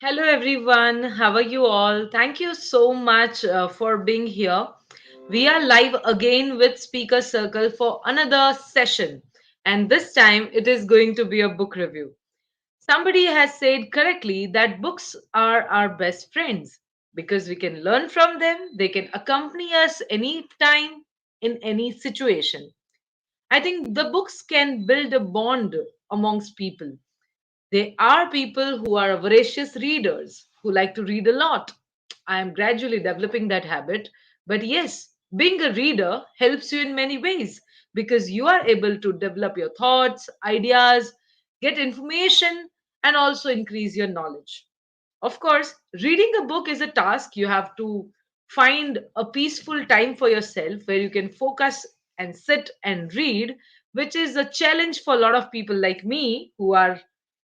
Hello, everyone. How are you all? Thank you so much for being here. We are live again with Speaker Circle for another session, and this time it is going to be a book review. Somebody has said correctly that books are our best friends because we can learn from them, they can accompany us anytime in any situation. I think the books can build a bond amongst people. They are people who are voracious readers, who like to read a lot. I am gradually developing that habit. But yes, being a reader helps you in many ways because you are able to develop your thoughts, ideas, get information, and also increase your knowledge. Of course, reading a book is a task. You have to find a peaceful time for yourself where you can focus and sit and read, which is a challenge for a lot of people like me who are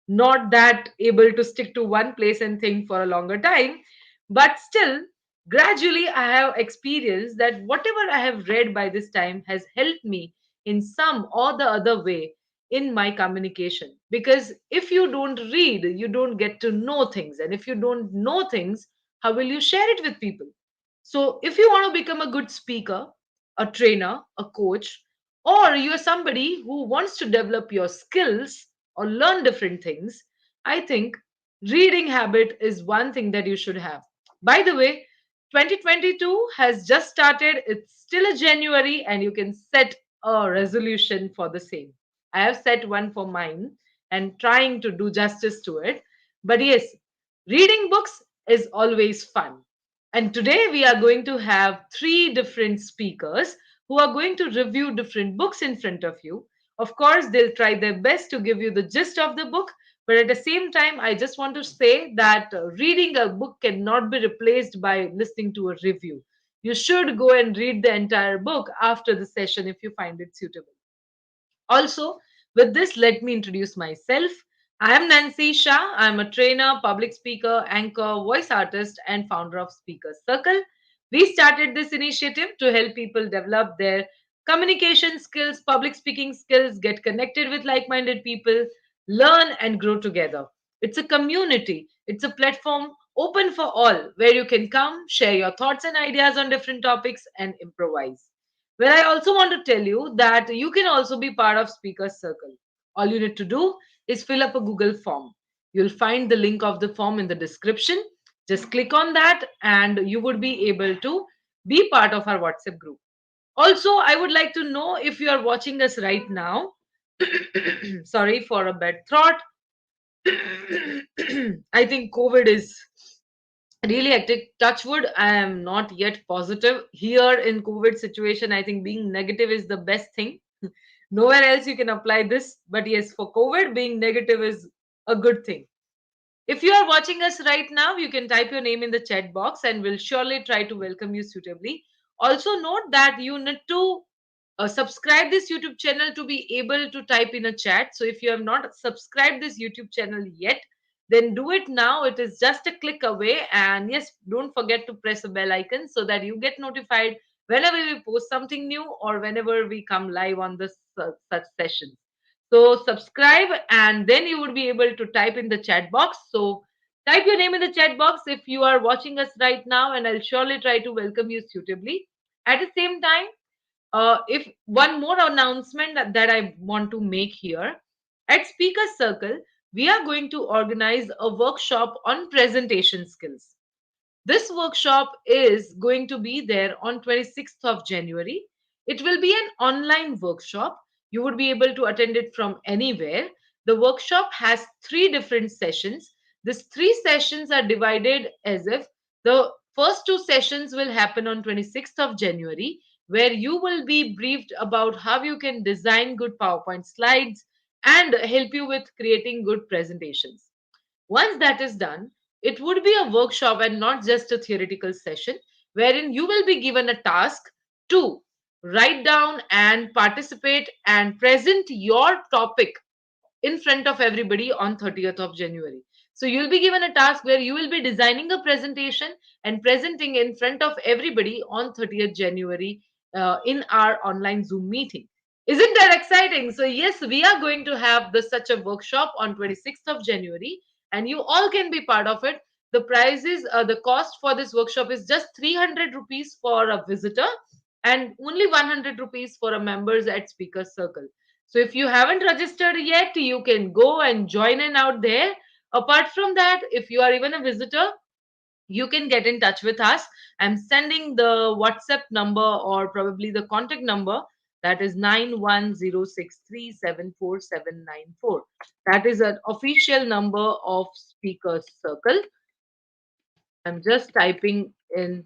not that able to stick to one place and think for a longer time. But still, gradually, I have experienced that whatever I have read by this time has helped me in some or the other way in my communication. Because if you don't read, you don't get to know things. And if you don't know things, how will you share it with people? So, if you want to become a good speaker, a trainer, a coach, or you're somebody who wants to develop your skills or learn different things, I think reading habit is one thing that you should have. By the way, 2022 has just started. It's still a January, and you can set a resolution for the same. I have set one for mine and trying to do justice to it. But yes, reading books is always fun. And today we are going to have three different speakers who are going to review different books in front of you. Of course, they'll try their best to give you the gist of the book, but at the same time, I just want to say that reading a book cannot be replaced by listening to a review. You should go and read the entire book after the session if you find it suitable. Also, with this, let me introduce myself. I am Nancy Shah. I am a trainer, public speaker, anchor, voice artist, and founder of Speaker Circle. We started this initiative to help people develop their communication skills, public speaking skills, get connected with like minded people, learn and grow together. It's a community, it's a platform open for all where you can come, share your thoughts and ideas on different topics, and improvise. Well, I also want to tell you that you can also be part of Speaker's Circle. All you need to do is fill up a Google form. You'll find the link of the form in the description. Just click on that, and you would be able to be part of our WhatsApp group. Also, I would like to know if you are watching us right now. Sorry for a bad throat. I think COVID is really hectic. Touch wood, I am not yet positive here in COVID situation. I think being negative is the best thing. Nowhere else you can apply this, but yes, for COVID, being negative is a good thing. If you are watching us right now, you can type your name in the chat box and we'll surely try to welcome you suitably. Also note that you need to subscribe this YouTube channel to be able to type in a chat. So if you have not subscribed this YouTube channel yet, then do it now. It is just a click away. And yes, don't forget to press the bell icon so that you get notified whenever we post something new or whenever we come live on this such sessions. So subscribe and then you would be able to type in the chat box. So type your name in the chat box if you are watching us right now, and I'll surely try to welcome you suitably. At the same time, if one more announcement that I want to make here, at Speaker Circle, we are going to organize a workshop on presentation skills. This workshop is going to be there on 26th of January. It will be an online workshop. You would be able to attend it from anywhere. The workshop has three different sessions. These three sessions are divided as if the first two sessions will happen on 26th of January, where you will be briefed about how you can design good PowerPoint slides and help you with creating good presentations. Once that is done, it would be a workshop and not just a theoretical session wherein you will be given a task to write down and participate and present your topic in front of everybody on 30th of January. So you'll be given a task where you will be designing a presentation and presenting in front of everybody on 30th January in our online Zoom meeting. Isn't that exciting? So yes, we are going to have such a workshop on 26th of January, and you all can be part of it. The cost for this workshop is just 300 rupees for a visitor and only 100 rupees for a members at Speaker Circle. So if you haven't registered yet, you can go and join in out there. Apart from that, if you are even a visitor, you can get in touch with us. I'm sending the WhatsApp number or probably the contact number, that is 9106374794. That is an official number of Speakers Circle. I'm just typing in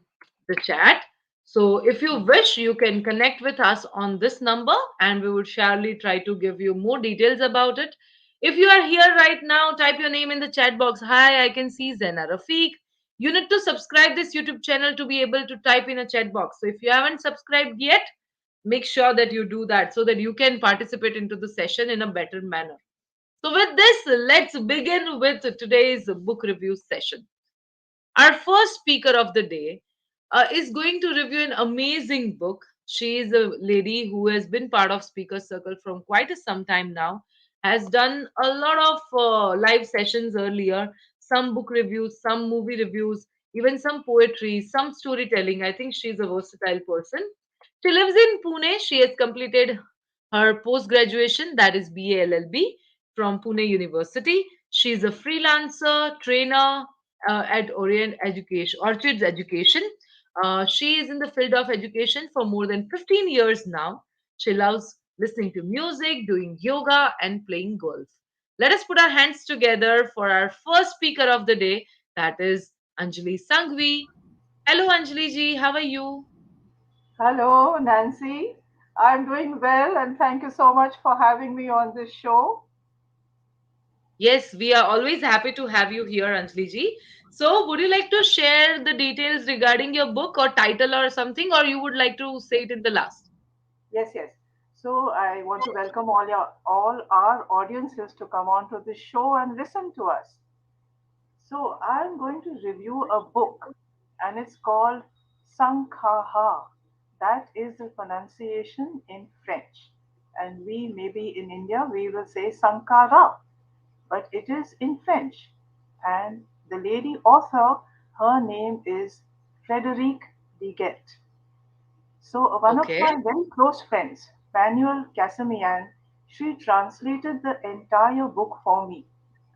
the chat. So if you wish, you can connect with us on this number and we will surely try to give you more details about it. If you are here right now, type your name in the chat box. Hi, I can see Zena Rafiq. You need to subscribe this YouTube channel to be able to type in a chat box. So if you haven't subscribed yet, make sure that you do that so that you can participate into the session in a better manner. So with this, let's begin with today's book review session. Our first speaker of the day is going to review an amazing book. She is a lady who has been part of Speaker Circle from quite some time now, has done a lot of live sessions earlier, some book reviews, some movie reviews, even some poetry, some storytelling. I think she's a versatile person. She lives in Pune. She has completed her post graduation, that is BA LLB, from Pune University. She is a freelancer, trainer at Orchids Education. She is in the field of education for more than 15 years now. She loves listening to music, doing yoga, and playing golf. Let us put our hands together for our first speaker of the day, that is Anjali Sangvi. Hello, Anjali ji, how are you? Hello, Nancy. I'm doing well, and thank you so much for having me on this show. Yes, we are always happy to have you here, Anjali ji. So, would you like to share the details regarding your book or title or something, or you would like to say it in the last? Yes, yes. So I want to welcome all our audiences to come on to this show and listen to us. So I'm going to review a book, and it's called Sankhaha. That is the pronunciation in French, and we maybe in India we will say Sankara, but it is in French. And the lady author, her name is Frederic Deget. So one of Okay. my very close friends, Manuel Casamian, she translated the entire book for me.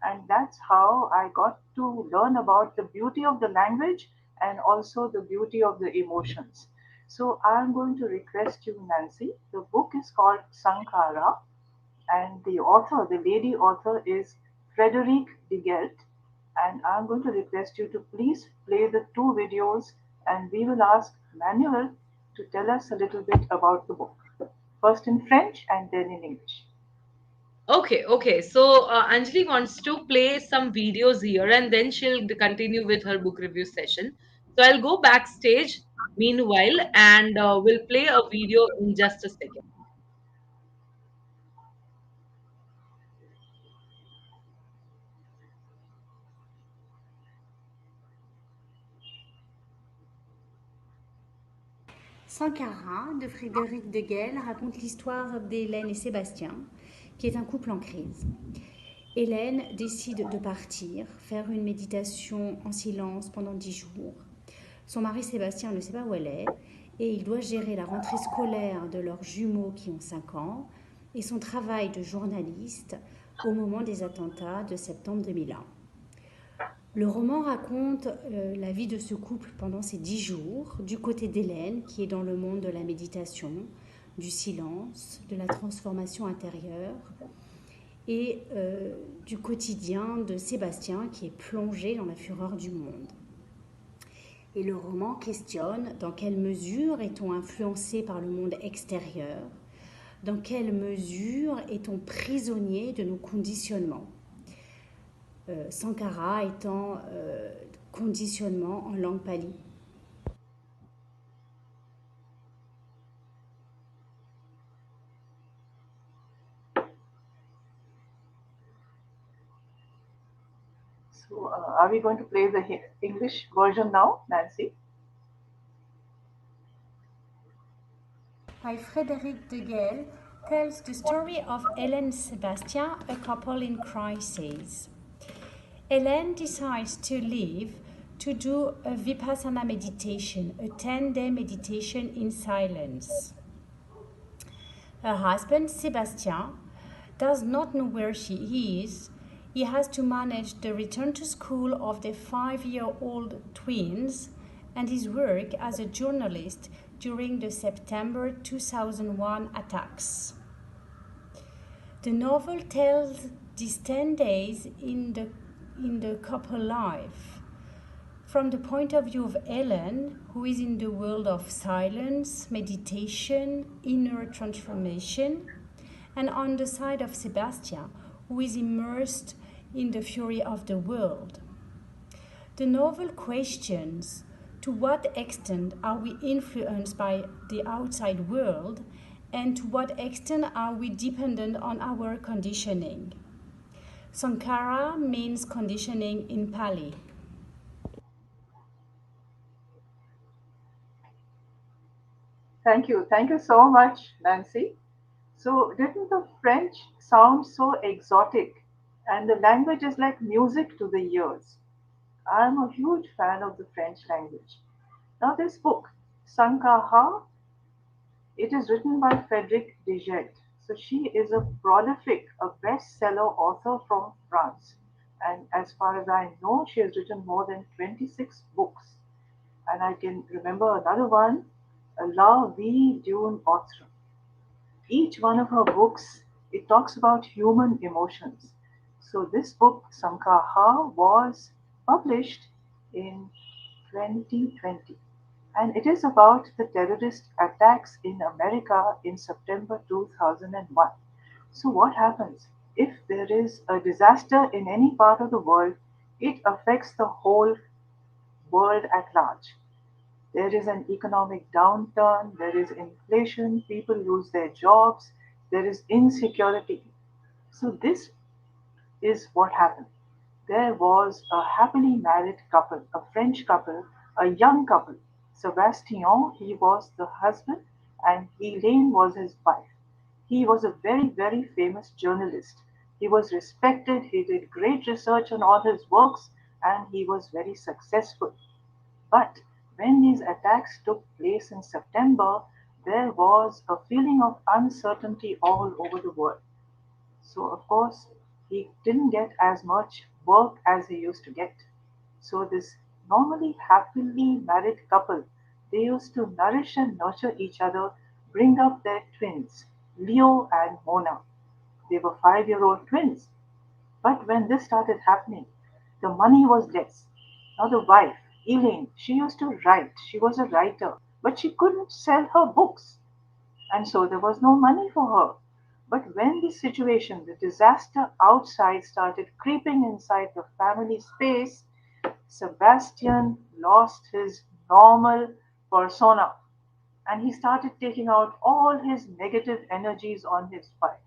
And that's how I got to learn about the beauty of the language and also the beauty of the emotions. So I'm going to request you, Nancy. The book is called Sankara, and the author, the lady author, is Frederic Digelt. And I'm going to request you to please play the two videos, and we will ask Manuel to tell us a little bit about the book, first in French and then in English. Okay. So, Anjali wants to play some videos here and then she'll continue with her book review session. So, I'll go backstage meanwhile and we'll play a video in just a second. Sankara de Frédéric Deguel raconte l'histoire d'Hélène et Sébastien, qui est un couple en crise. Hélène décide de partir, faire une méditation en silence pendant 10 jours. Son mari Sébastien ne sait pas où elle est et il doit gérer la rentrée scolaire de leurs jumeaux qui ont 5 ans et son travail de journaliste au moment des attentats de septembre 2001. Le roman raconte la vie de ce couple pendant ces 10 jours, du côté d'Hélène, qui est dans le monde de la méditation, du silence, de la transformation intérieure, et du quotidien de Sébastien, qui est plongé dans la fureur du monde. Et le roman questionne dans quelle mesure est-on influencé par le monde extérieur, dans quelle mesure est-on prisonnier de nos conditionnements. Sankara étant conditionnement en langue pali. So, are we going to play the English version now, Nancy? By Frédéric Deguel tells the story of Hélène Sébastien, a couple in crisis. Hélène decides to leave to do a Vipassana meditation, a 10-day meditation in silence. Her husband, Sébastien, does not know where she is. He has to manage the return to school of their 5-year-old twins and his work as a journalist during the September 2001 attacks. The novel tells these 10 days in the couple life from the point of view of Ellen, who is in the world of silence, meditation, inner transformation, and on the side of Sebastian, who is immersed in the fury of the world. The novel questions to what extent are we influenced by the outside world, and to what extent are we dependent on our conditioning. Sankara means conditioning in Pali. Thank you so much, Nancy. So, didn't the French sound so exotic? And the language is like music to the ears. I'm a huge fan of the French language. Now, this book, Sankaha, it is written by Frédéric Dejet. So, she is a prolific, a bestseller author from France. And as far as I know, she has written more than 26 books. And I can remember another one, La Vie d'une autre. Each one of her books, it talks about human emotions. So this book, Sankaha, was published in 2020. And it is about the terrorist attacks in America in September 2001. So, what happens? If there is a disaster in any part of the world, it affects the whole world at large. There is an economic downturn, there is inflation, people lose their jobs, there is insecurity. So, this is what happened. There was a happily married couple, a French couple, a young couple. Sebastien, he was the husband, and Elaine was his wife. He was a very, very famous journalist. He was respected, he did great research on all his works, and he was very successful. But when these attacks took place in September, there was a feeling of uncertainty all over the world. So, of course, he didn't get as much work as he used to get. So, this normally happily married couple, they used to nourish and nurture each other, bring up their twins, Leo and Mona. They were 5-year-old twins. But when this started happening, the money was less. Now, the wife, Elaine, she used to write. She was a writer, but she couldn't sell her books. And so there was no money for her. But when the situation, the disaster outside started creeping inside the family space, Sebastian lost his normal persona and he started taking out all his negative energies on his wife.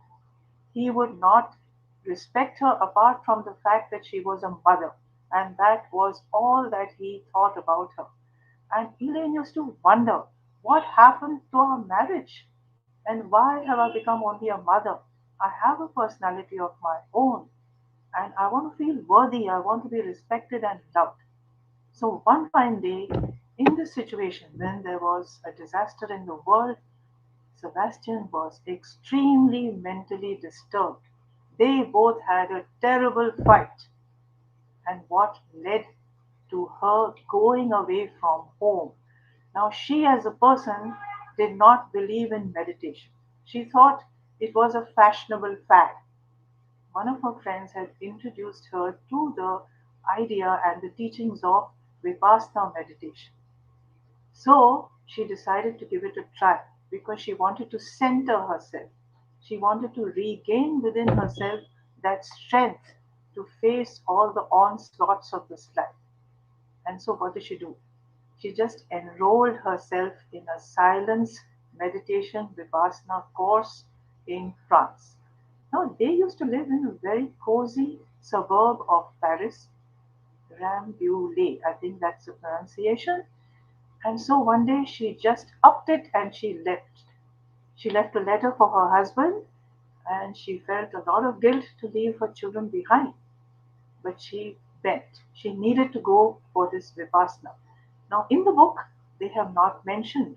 He would not respect her apart from the fact that she was a mother, and that was all that he thought about her. And Elaine used to wonder what happened to our marriage and why have I become only a mother? I have a personality of my own and I want to feel worthy, I want to be respected and loved. So one fine day, in this situation, when there was a disaster in the world, Sebastian was extremely mentally disturbed. They both had a terrible fight, and what led to her going away from home. Now, she as a person did not believe in meditation. She thought it was a fashionable fad. One of her friends had introduced her to the idea and the teachings of Vipassana meditation. So she decided to give it a try because she wanted to center herself. She wanted to regain within herself that strength to face all the onslaughts of this life. And so, what did she do? She just enrolled herself in a silence meditation vipassana course in France. Now, they used to live in a very cozy suburb of Paris, Rambouillet, I think that's the pronunciation. And so one day she just upped it and she left. She left a letter for her husband and she felt a lot of guilt to leave her children behind. But she bent. She needed to go for this Vipassana. Now, in the book, they have not mentioned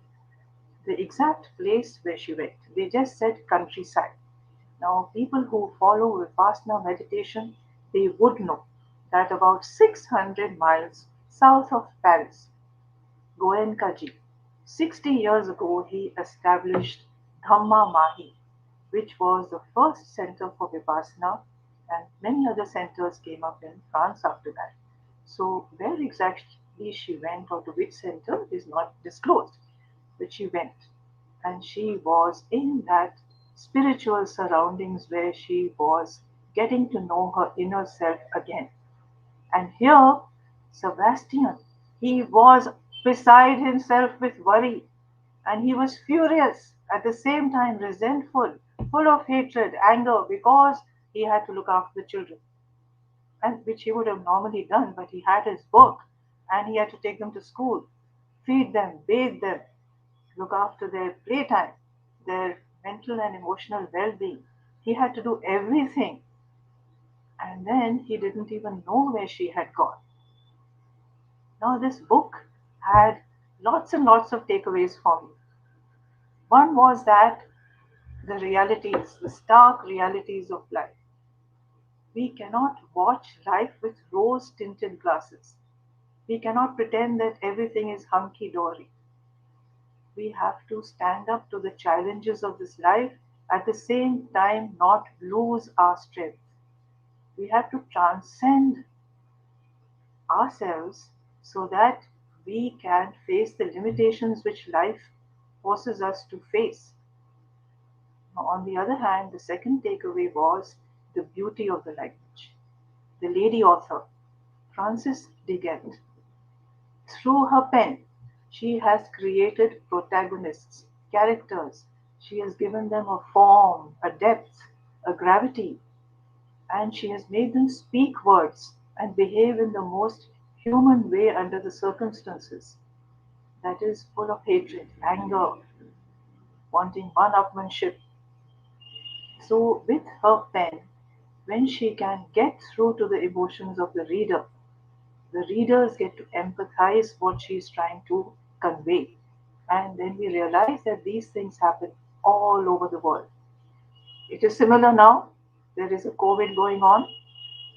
the exact place where she went. They just said countryside. Now, people who follow Vipassana meditation, they would know that about 600 miles south of Paris, Goenkaji, 60 years ago, he established Dhamma Mahi, which was the first center for Vipassana, and many other centers came up in France after that. So, where exactly she went or to which center is not disclosed, but she went. And she was in that spiritual surroundings where she was getting to know her inner self again. And here, Sebastian, he was beside himself with worry, and he was furious, at the same time resentful, full of hatred, anger, because he had to look after the children, and which he would have normally done, but he had his work, and he had to take them to school, feed them, bathe them, look after their playtime, their mental and emotional well being. He had to do everything, and then he didn't even know where she had gone. Now, this book had lots and lots of takeaways for me. One was that the realities, the stark realities of life. We cannot watch life with rose tinted glasses. We cannot pretend that everything is hunky dory. We have to stand up to the challenges of this life, at the same time, not lose our strength. We have to transcend ourselves so that we can face the limitations which life forces us to face. On the other hand, the second takeaway was the beauty of the language. The lady author, Frances Digant, through her pen, she has created protagonists, characters. She has given them a form, a depth, a gravity, and she has made them speak words and behave in the most human way under the circumstances. That is full of hatred, anger, wanting one upmanship. So, with her pen, when she can get through to the emotions of the readers get to empathize what she is trying to convey. And then we realize that these things happen all over the world. It is similar now. There is a COVID going on.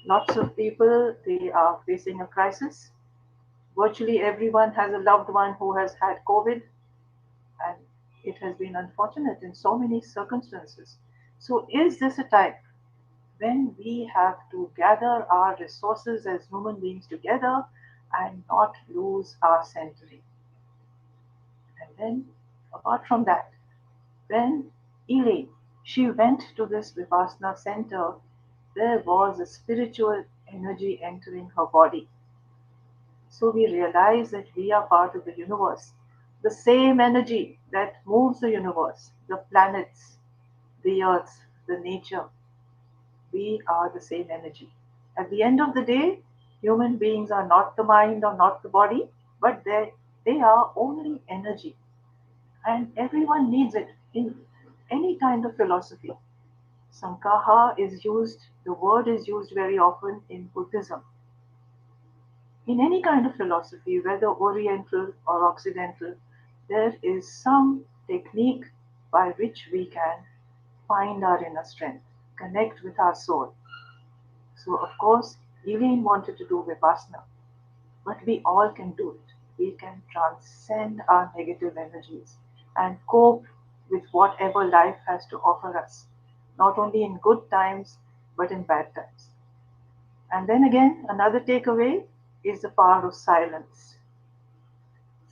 Lots of people, they are facing a crisis. Virtually everyone has a loved one who has had COVID, and it has been unfortunate in so many circumstances. So, is this a time when we have to gather our resources as human beings together and not lose our centering? And then, apart from that, when Elaine she went to this Vipassana center, there was a spiritual energy entering her body. So we realize that we are part of the universe. The same energy that moves the universe, the planets, the earth, the nature, we are the same energy. At the end of the day, human beings are not the mind or not the body, but they are only energy. And everyone needs it in any kind of philosophy. Sankaha is used, the word is used very often in Buddhism. In any kind of philosophy, whether Oriental or Occidental, there is some technique by which we can find our inner strength, connect with our soul. So, of course, Elaine wanted to do Vipassana, but we all can do it. We can transcend our negative energies and cope with whatever life has to offer us, not only in good times, but in bad times. And then again, another takeaway is the power of silence.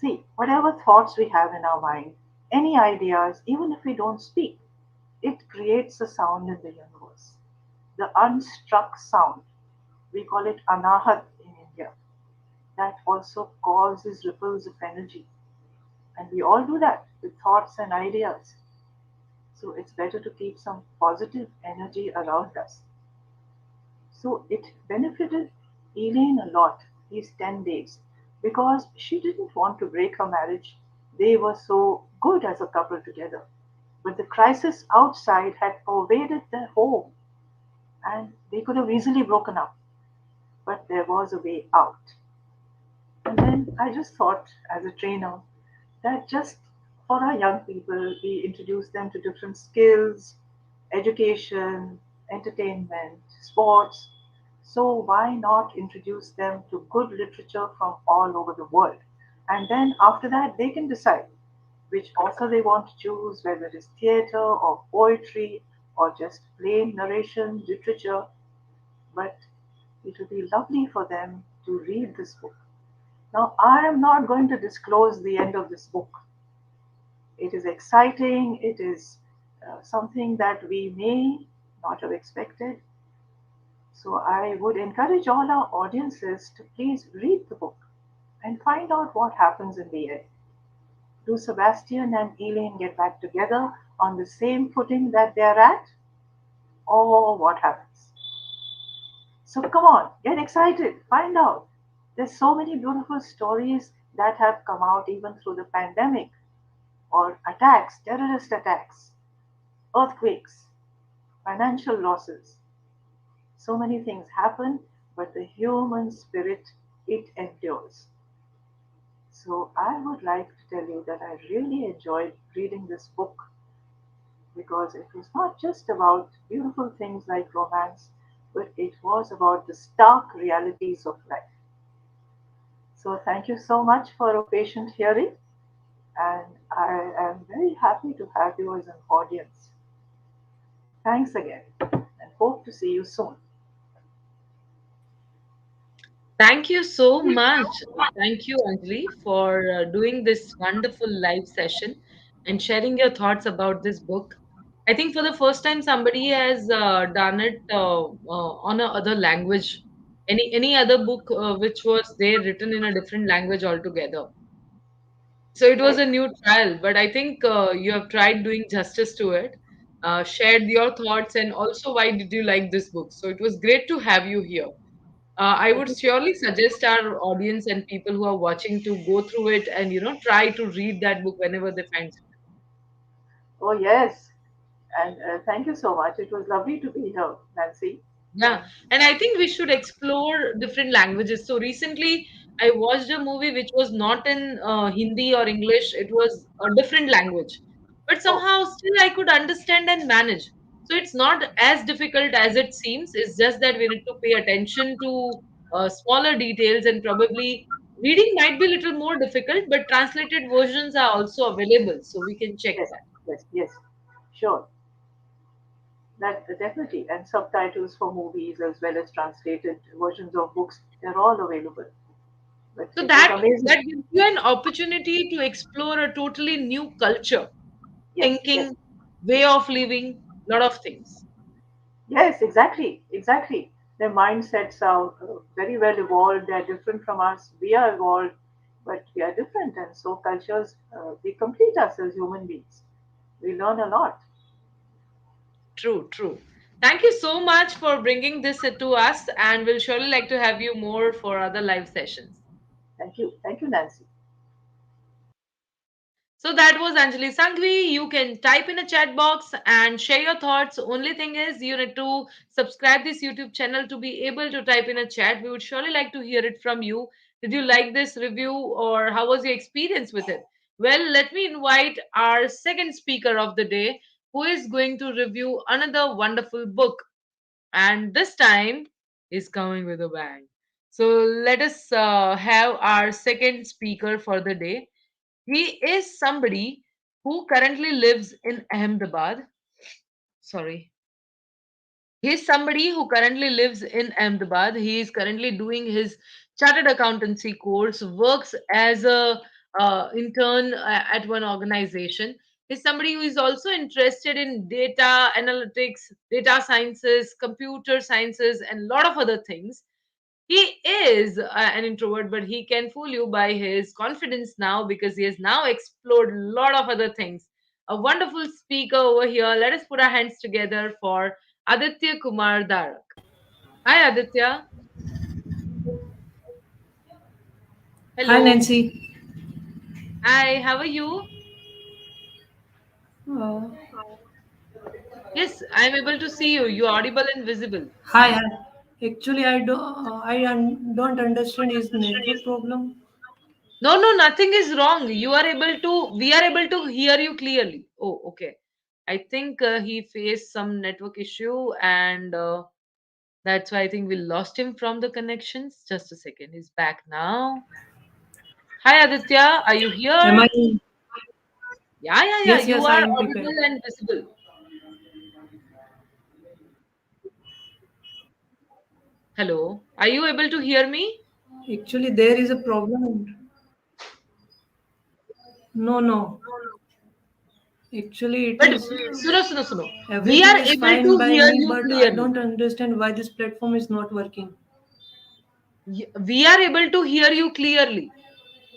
See, whatever thoughts we have in our mind, any ideas, even if we don't speak, it creates a sound in the universe. The unstruck sound, we call it anahat in India, that also causes ripples of energy. And we all do that with thoughts and ideas. So it's better to keep some positive energy around us. So it benefited Elaine a lot these 10 days because she didn't want to break her marriage. They were so good as a couple together. But the crisis outside had pervaded their home and they could have easily broken up. but there was a way out. And then I just thought, as a trainer, that just for our young people, we introduce them to different skills, education, entertainment, sports. So why not introduce them to good literature from all over the world? And then after that, they can decide which author they want to choose, whether it is theater or poetry or just plain narration literature. But it would be lovely for them to read this book. Now, I am not going to disclose the end of this book. It is exciting, it is something that we may not have expected. So, I would encourage all our audiences to please read the book and find out what happens in the end. Do Sebastian and Elaine get back together on the same footing that they are at? Or what happens? So come on, get excited, find out. There's so many beautiful stories that have come out even through the pandemic, or attacks, terrorist attacks, earthquakes, financial losses. So many things happen, but the human spirit, it endures. So I would like to tell you that I really enjoyed reading this book because it was not just about beautiful things like romance, but it was about the stark realities of life. So thank you so much for a patient hearing, and I am very happy to have you as an audience. Thanks again, and hope to see you soon. Thank you so much. Thank you, Anjali, for doing this wonderful live session and sharing your thoughts about this book. I think for the first time, somebody has done it on a other language. Any other book which was there written in a different language altogether. So it was Right? a new trial, but I think you have tried doing justice to it. Shared your thoughts and also why did you like this book. So it was great to have you here. I Thank would you. surely suggest our audience and people who are watching to go through it and try to read that book whenever they find. Oh, yes. And thank you so much. It was lovely to be here, Nancy. Yeah, And and I think we should explore different languages. So recently, I watched a movie which was not in Hindi or English, it was a different language. But oh, somehow still I could understand and manage. So it's not as difficult as it seems. It's just that we need to pay attention to smaller details, and probably reading might be a little more difficult, but translated versions are also available. So we can check yes, that. yes, yes. Sure. That definitely. And subtitles for movies as well as translated versions of books, they're all available. But So it was that amazing. gives you an opportunity to explore a totally new culture, Yes, yes. thinking, way of living, lot of things. Yes, exactly, exactly. Their mindsets are very well evolved. They are different from us. We are evolved, but we are different. And so cultures, they complete us as human beings. We learn a lot. True, true. Thank you so much for bringing this to us, and we'll surely like to have you more for other live sessions. Thank you. Thank you, Nancy. So that was Anjali Sangvi. You can type in a chat box and share your thoughts. Only thing is, you need to subscribe this YouTube channel to be able to type in a chat. We would surely like to hear it from you. Did you like this review, or how was your experience with it? Well, let me invite our second speaker of the day, who is going to review another wonderful book, and this time is coming with a bang. So let us have our second speaker for the day. He is somebody who currently lives in Ahmedabad. Sorry. He is somebody who currently lives in Ahmedabad. He is currently doing his chartered accountancy course, works as a intern at one organization. He's somebody who is also interested in data analytics, data sciences, computer sciences, and a lot of other things. He is an introvert, but he can fool you by his confidence now because he has now explored a lot of other things. A wonderful speaker over here. Let us put our hands together for Aditya Kumar Darak. Hi, Aditya. Hi Hello. Nancy. Hi, how are you? Uh, Yes, I'm able to see you. You're audible and visible. hi. Actually, don't understand his network problem. No, no, nothing is wrong. We are able to hear you clearly. Oh, okay. I think he faced some network issue, and that's why I think we lost him from the connections. Just a second. He's back now. Hi, Aditya. Are you Am here? I? Yeah, yeah, yeah. Yes, You yes, I are am prepared. audible and visible. Hello. Are you able to hear me? Actually, there is a problem. No, no. Actually, it But is suno, suno, suno. We everything are is able fine to by hear me, you but I clearly. don't understand why this platform is not working. We are able to hear you clearly.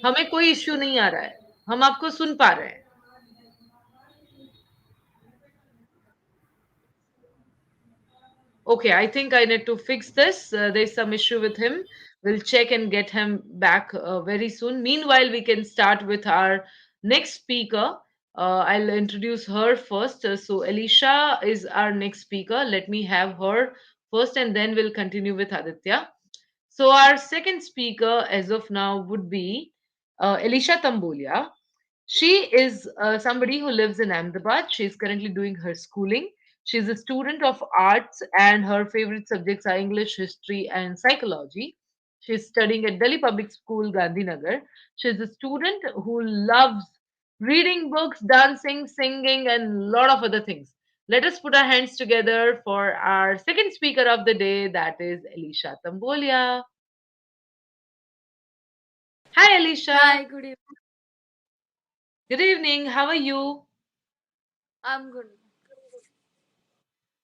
हमें कोई issue नहीं आ रहा है. हम आपको सुन पा रहे हैं. Okay, I think I need to fix this. There's some issue with him. We'll check and get him back very soon. Meanwhile, we can start with our next speaker. I'll introduce her first. So, Elisha is our next speaker. Let me have her first, and then we'll continue with Aditya. So, our second speaker as of now would be Elisha Tambolia. She is somebody who lives in Ahmedabad. She's currently doing her schooling. She's a student of arts, and her favorite subjects are English, history, and psychology. She's studying at Delhi Public School, Gandhinagar. She's a student who loves reading books, dancing, singing, and a lot of other things. Let us put our hands together for our second speaker of the day, that is Elisha Tambolia. Hi, Elisha. Hi, good evening. Good evening. How are you? I'm good.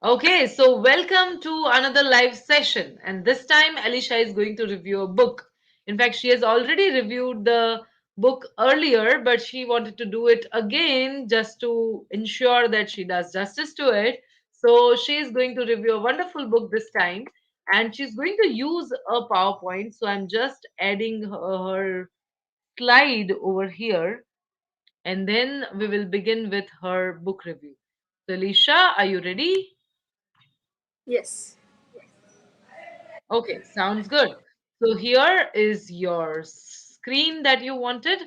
Okay, so welcome to another live session. And this time, Alicia is going to review a book. In fact, she has already reviewed the book earlier, but she wanted to do it again just to ensure that she does justice to it. So, she is going to review a wonderful book this time, and she's going to use a PowerPoint. So, I'm just adding her slide over here, and then we will begin with her book review. So, Alicia, are you ready? Yes. Okay, sounds good. So here is your screen that you wanted.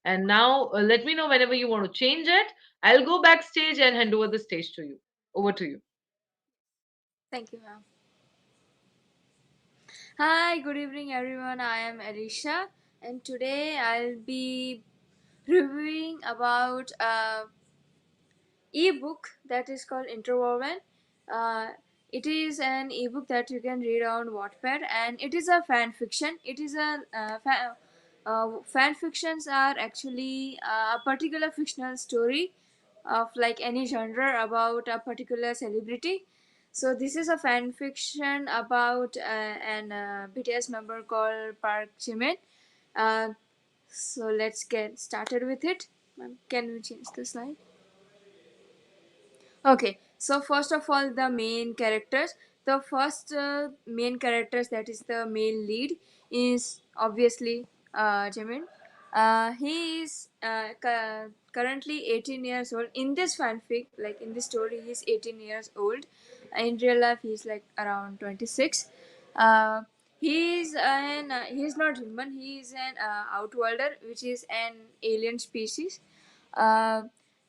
And now let me know whenever you want to change it. I'll go backstage and hand over the stage to you. Over to you. Thank you, ma'am. Hi, good evening, everyone. I am Elisha, and today I'll be reviewing about ebook that is called Interwoven. Uh, it is an ebook that you can read on Wattpad, and it is a fan fiction. It is a fan fictions are actually a particular fictional story of like any genre about a particular celebrity. So this is a fan fiction about an BTS member called Park Jimin. Uh, so let's get started with it. Can we change the slide? Okay, so first of all, the main characters. The first main characters, that is the male lead, is obviously Jamin. He is currently 18 years old. In this fanfic, like in this story, he's 18 years old. In real life, he's like around 26. Uh, he's not human. He is an outworlder, which is an alien species. Uh,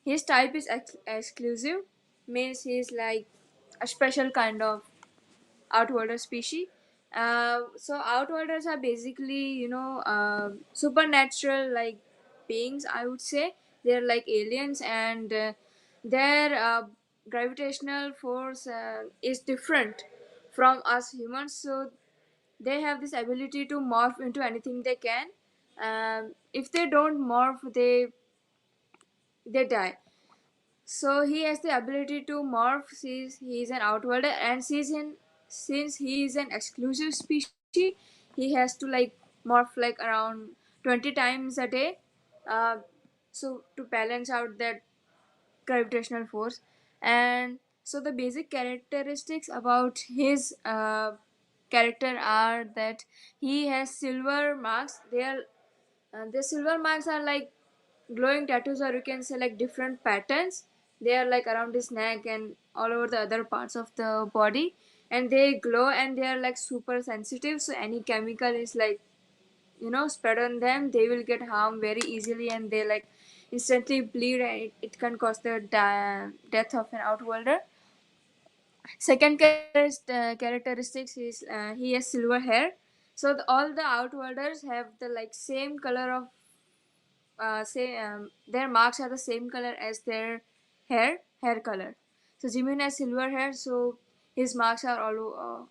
his type is exclusive, means he's like a special kind of outworlder species. So outworlders are basically, supernatural like beings, I would say. They're like aliens, and their gravitational force is different from us humans. So they have this ability to morph into anything they can. If they don't morph, they die. So he has the ability to morph since he is an outworlder, and since he is an exclusive species, he has to like morph like around 20 times a day. Uh, so to balance out that gravitational force. And so the basic characteristics about his character are that he has silver marks. The silver marks are like glowing tattoos, or you can say like different patterns. They are like around his neck and all over the other parts of the body. and they glow and they are like super sensitive, so any chemical is like, spread on them, they will get harm very easily, and they like instantly bleed, and it can cause the death of an outworlder. Second characteristics is he has silver hair. So all the outworlders have the like same color of say their marks are the same color as their hair color. So Jimin has silver hair, so his marks are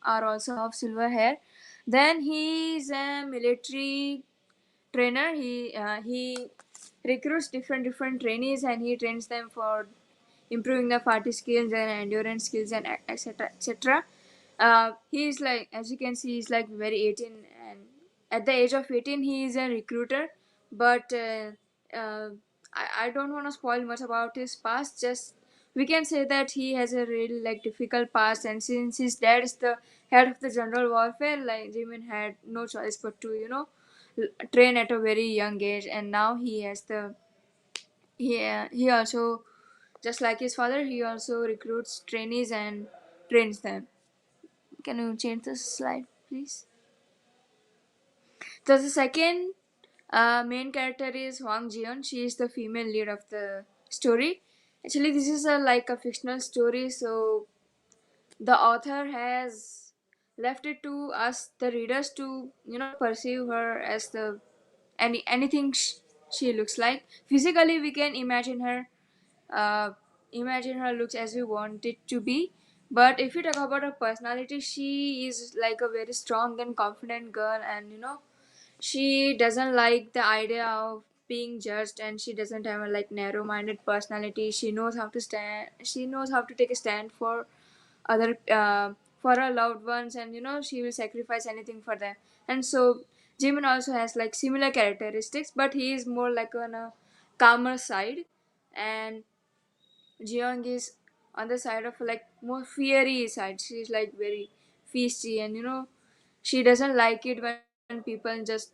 also of silver hair. Then he is a military trainer. He recruits different trainees, and he trains them for improving the party skills and endurance skills and etc etc. He's like, as you can see, he's like very 18, and at the age of 18 he is a recruiter. But I don't want to spoil much about his past. Just we can say that he has a really like difficult past, and since his dad is the head of the general warfare, like Jimin had no choice but to train at a very young age. And now he also, just like his father, he also recruits trainees and trains them. Can you change the slide, please? So the second main character is Hwang Jiyeon. She is the female lead of the story. Actually, this is a like a fictional story, so the author has left it to us, the readers, to perceive her as the anything she looks like. Physically, we can uh, imagine her looks as we want it to be. But if you talk about her personality, she is like a very strong and confident girl, and she doesn't like the idea of being judged, and she doesn't have a like narrow-minded personality. She knows how to take a stand for other for her loved ones, and she will sacrifice anything for them. And so Jimin also has like similar characteristics, but he is more like on a calmer side, and Jeong is on the side of like more fiery side. She's like very feisty, and she doesn't like it when people just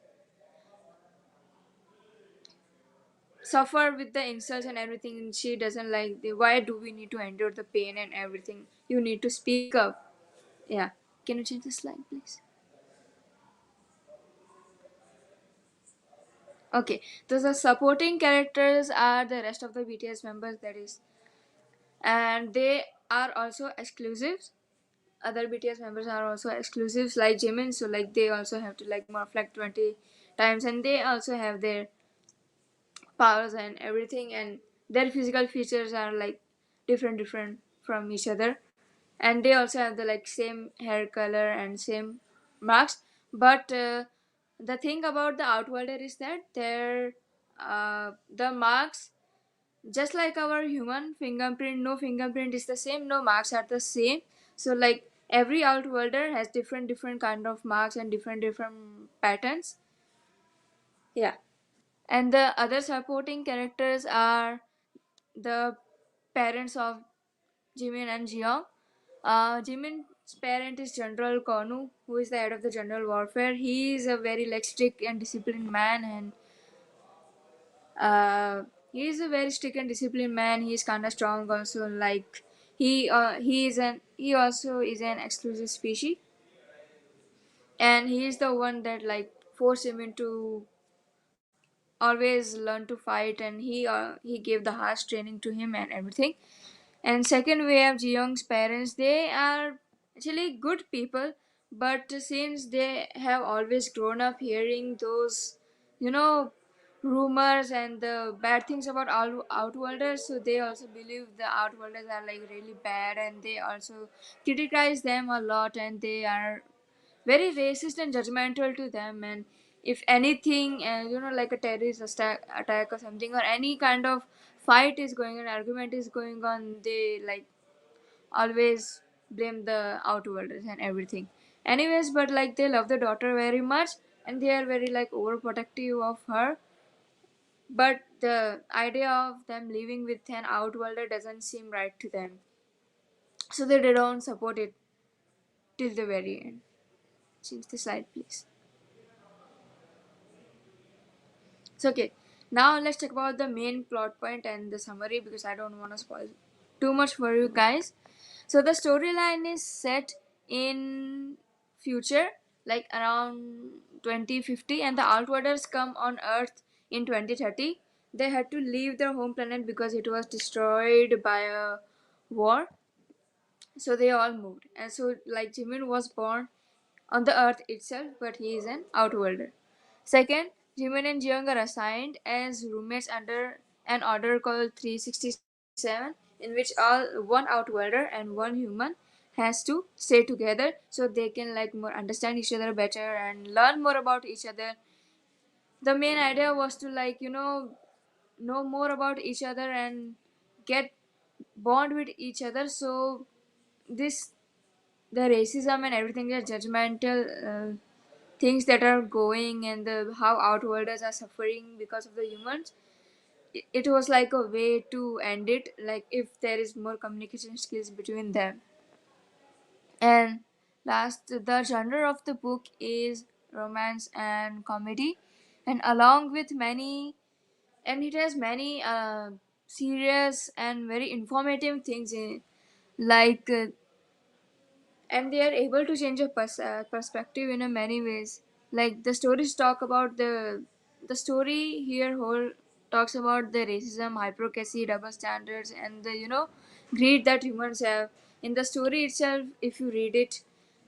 suffer with the insults and everything. And she doesn't like the why do we need to endure the pain and everything. You need to speak up. Yeah. Can you change the slide, please? Okay. So the supporting characters are the rest of the BTS members, that is, and they are also exclusives. Other BTS members are also exclusives like Jimin, so like they also have to like morph like 20 times, and they also have their powers and everything, and their physical features are like different from each other, and they also have the like same hair color and same marks. But the thing about the outworlder is that their the marks, just like our human fingerprint, no fingerprint is the same, no marks are the same. So like every outworlder has different kind of marks and different patterns. Yeah. And the other supporting characters are the parents of Jimin and Jeong. Jimin's parent is General Konu, who is the head of the general warfare. He is a very like strict and disciplined man, and uh, he is a very strict and disciplined man. He is kind of strong also. Like he also is an exclusive species, and he is the one that like forced him into always learn to fight, and he gave the harsh training to him and everything. And second, we have Jeong's parents. They are actually good people, but since they have always grown up hearing those, you know, rumors and the bad things about outworlders, so they also believe the outworlders are like really bad, and they also criticize them a lot, and they are very racist and judgmental to them. And if anything, like a terrorist attack or something, or any kind of fight is going on, argument is going on, they like always blame the outworlders and everything. Anyways, but like they love the daughter very much, and they are very like overprotective of her. But the idea of them living with an outworlder doesn't seem right to them, so they don't support it till the very end. Change the slide, please. So okay, now let's talk about the main plot point and the summary, because I don't want to spoil too much for you guys. So the storyline is set in future, like around 2050, and the outwarders come on Earth in 2030. They had to leave their home planet because it was destroyed by a war. So they all moved, and so like Jimin was born on the Earth itself, but he is an outworlder. Second, Jimin and Jeong are assigned as roommates under an order called 367, in which all one outworlder and one human has to stay together so they can like more understand each other better and learn more about each other. The main idea was to like know more about each other and get bond with each other. So this the racism and everything, the judgmental things that are going, and the how outworlders are suffering because of the humans, it was like a way to end it, like if there is more communication skills between them. And last, the genre of the book is romance and comedy, and along with many, and it has many serious and very informative things in, like and they are able to change your perspective in a many ways. Like the stories talk about the story here whole talks about the racism, hypocrisy, double standards, and the greed that humans have. In the story itself, if you read it,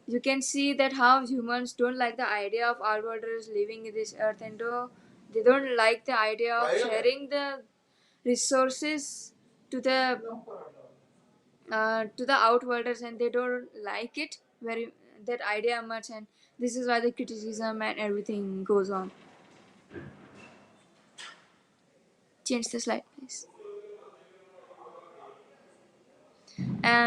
you can see that how humans don't like the idea of outworlders living in this earth, and they don't like the idea of sharing the resources to the outworlders, and they don't like it very, that idea much, and this is why the criticism and everything goes on. Change the slide, please.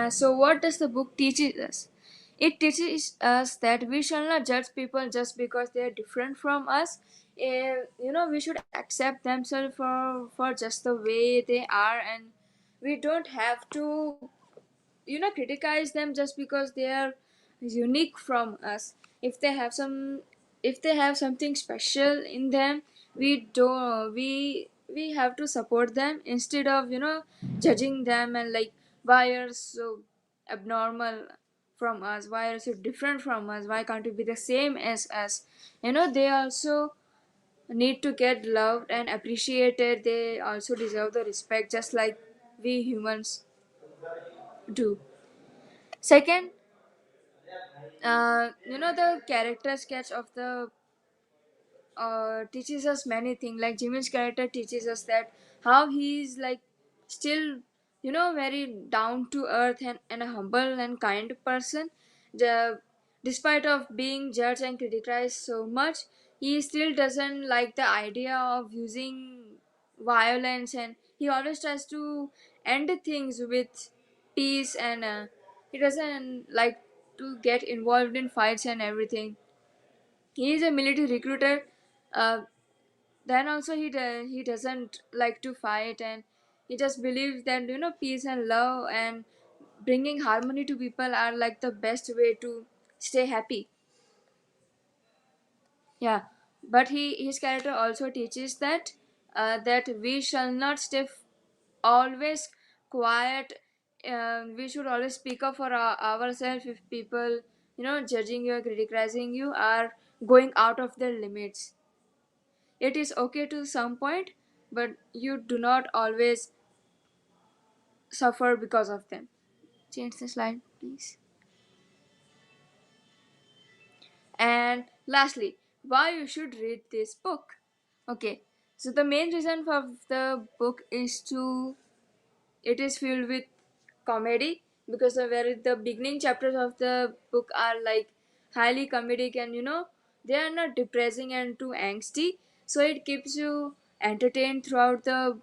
So what does the book teaches us? It teaches us that we shall not judge people just because they are different from us. We should accept themselves for just the way they are, and we don't have to criticize them just because they are unique from us. If they have something special in them, we have to support them instead of judging them, and like, why are so abnormal from us, why are so different from us, why can't you be the same as us. They also need to get loved and appreciated. They also deserve the respect just like we humans do. Second, the character sketch of the teaches us many things. Like Jimin's character teaches us that how he's like still very down to earth, and a humble and kind person. The Despite of being judged and criticized so much, he still doesn't like the idea of using violence, and he always tries to end things with peace, and he doesn't like to get involved in fights and everything. He is a military recruiter. uh, then also he doesn't like to fight, and he just believes that peace and love and bringing harmony to people are like the best way to stay happy. Yeah, but his character also teaches that we shall not stay always quiet. We should always speak up for ourselves if people judging you or criticizing you are going out of their limits. It is okay to some point, but you do not always suffer because of them. Change the slide, please. And lastly, why you should read this book. Okay, so the main reason for the book is to it is filled with comedy, because the beginning chapters of the book are like highly comedic, and they are not depressing and too angsty, so it keeps you entertained throughout the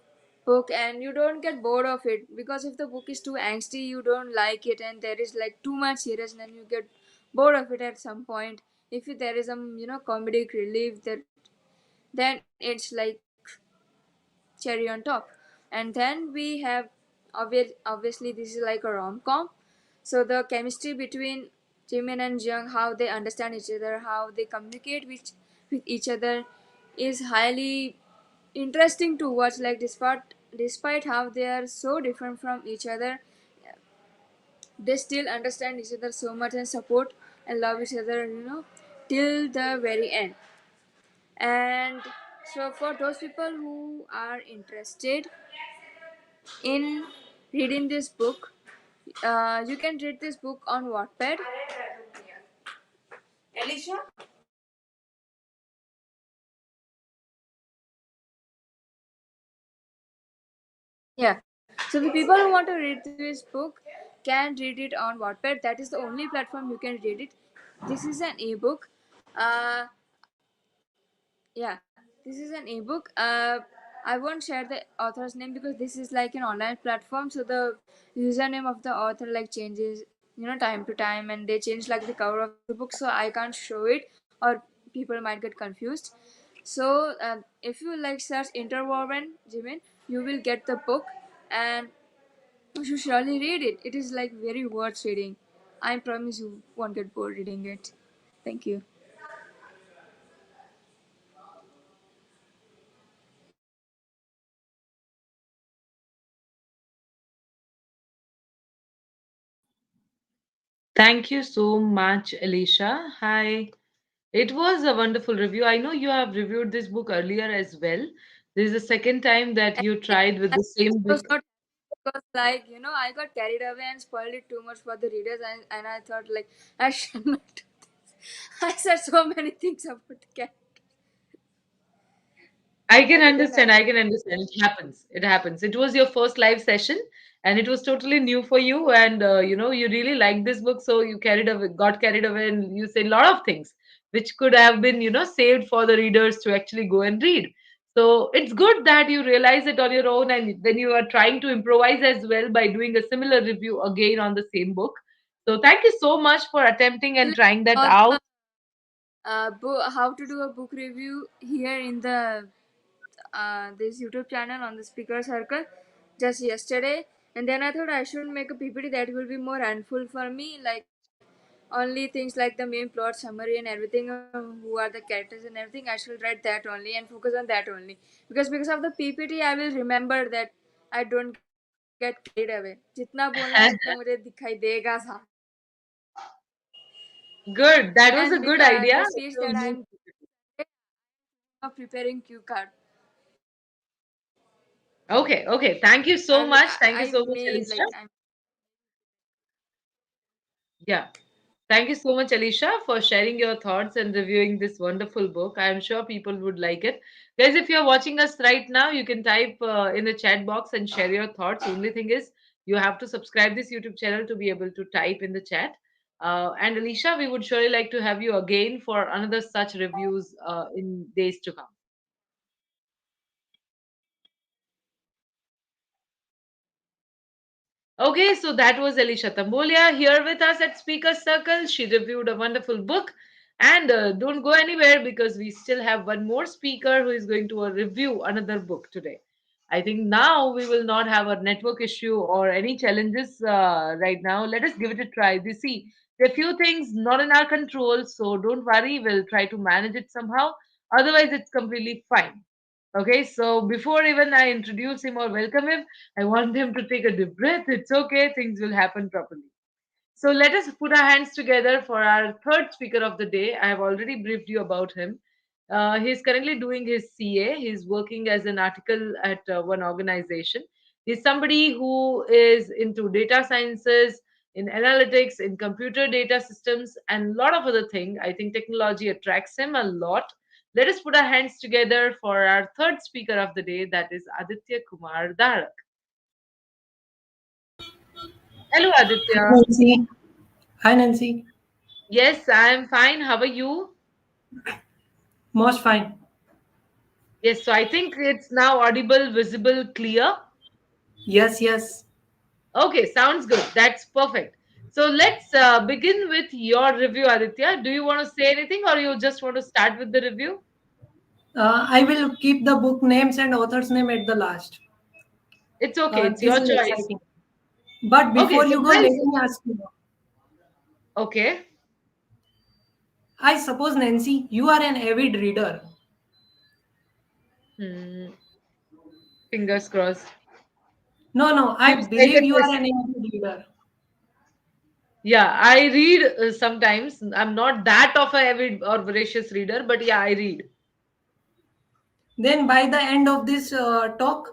book, and you don't get bored of it. Because if the book is too angsty, you don't like it, and there is like too much seriousness, and you get bored of it at some point. If there is some comedic relief, then it's like cherry on top. And then we have obviously this is like a rom-com. So the chemistry between Jimin and Jung, how they understand each other, how they communicate with each other, is highly interesting to watch. Like despite how they are so different from each other, they still understand each other so much and support and love each other, till the very end. And so for those people who are interested in reading this book, you can read this book on Wattpad. Yeah. So the people who want to read this book can read it on Wattpad. That is the only platform you can read it. This is an ebook. Uh, yeah, this is an ebook. I won't share the author's name because this is like an online platform. So the username of the author like changes, time to time, and they change like the cover of the book. So I can't show it, or people might get confused. So if you like search interwoven Jimin, you will get the book, and you should surely read it. It is like very worth reading. I promise you won't get bored reading it. Thank you. Thank you so much, Elisha. Hi. It was a wonderful review. I know you have reviewed this book earlier as well. This is the second time that you tried with I the same was book. not because I got carried away and spoiled it too much for the readers, and I thought like I should not do this. I said so many things about the cat, I can but it didn't understand. I happen. can understand. It happens. It happens. It was your first live session, and it was totally new for you. And you really liked this book, so you got carried away, and you said a lot of things which could have been, saved for the readers to actually go and read. So it's good that you realize it on your own, and then you are trying to improvise as well by doing a similar review again on the same book. So thank you so much for attempting and Actually, trying that saw out. the how to do a book review here in the this YouTube channel on the speaker circle just yesterday, and then I thought I should make a PPT that will be more handful for me, like only things like the main plot summary and everything, who are the characters and everything. I should write that only and focus on that only, because of the PPT I will remember that I don't get carried away. जितना बोलना है उतना मुझे दिखाई देगा सामने. Good. That was And a good the idea. speech that I'm preparing cue card. Okay, okay. Thank you so I'm like much. Thank you I so much, made Alicia. like I'm Yeah. Thank you so much, Alicia, for sharing your thoughts and reviewing this wonderful book. I am sure people would like it. Guys, if you're watching us right now, you can type in the chat box and share your thoughts. Only thing is, you have to subscribe this YouTube channel to be able to type in the chat. And Alicia, we would surely like to have you again for another such reviews in days to come. Okay, so that was Elisha Tambolia here with us at Speaker Circle. She reviewed a wonderful book. And don't go anywhere because we still have one more speaker who is going to review another book today. I think now we will not have a network issue or any challenges right now. Let us give it a try. You see, there are few things not in our control, so don't worry. We'll try to manage it somehow. Otherwise, it's completely fine. Okay, so before even I introduce him or welcome him, I want him to take a deep breath. It's okay, things will happen properly. So let us put our hands together for our third speaker of the day. I have already briefed you about him. He is currently doing his CA. He's working as an article at one organization. He's somebody who is into data sciences, in analytics, in computer data systems, and a lot of other things. I think technology attracts him a lot. Let us put our hands together for our third speaker of the day, that is Aditya Kumar Darak. Hello, Hi Aditya. Nancy. Hi Nancy. Yes, I'm fine. How are you? Most fine. Yes, so I think it's now audible, visible, clear. Yes, yes. Okay, sounds good. That's perfect. So let's begin with your review, Aditya. Do you want to say anything or you just want to start with the review? I will keep the book names and author's name at the last. It's okay, it's This your is choice. exciting. But Okay, before so you go, let guys, me ask you. okay, I suppose Nancy, you are an avid reader. hmm, fingers crossed. No, no. I Seems like believe a you are test. an avid reader. Yeah, I read sometimes. I'm not that of a avid or voracious reader, but yeah, I read. Then by the end of this talk,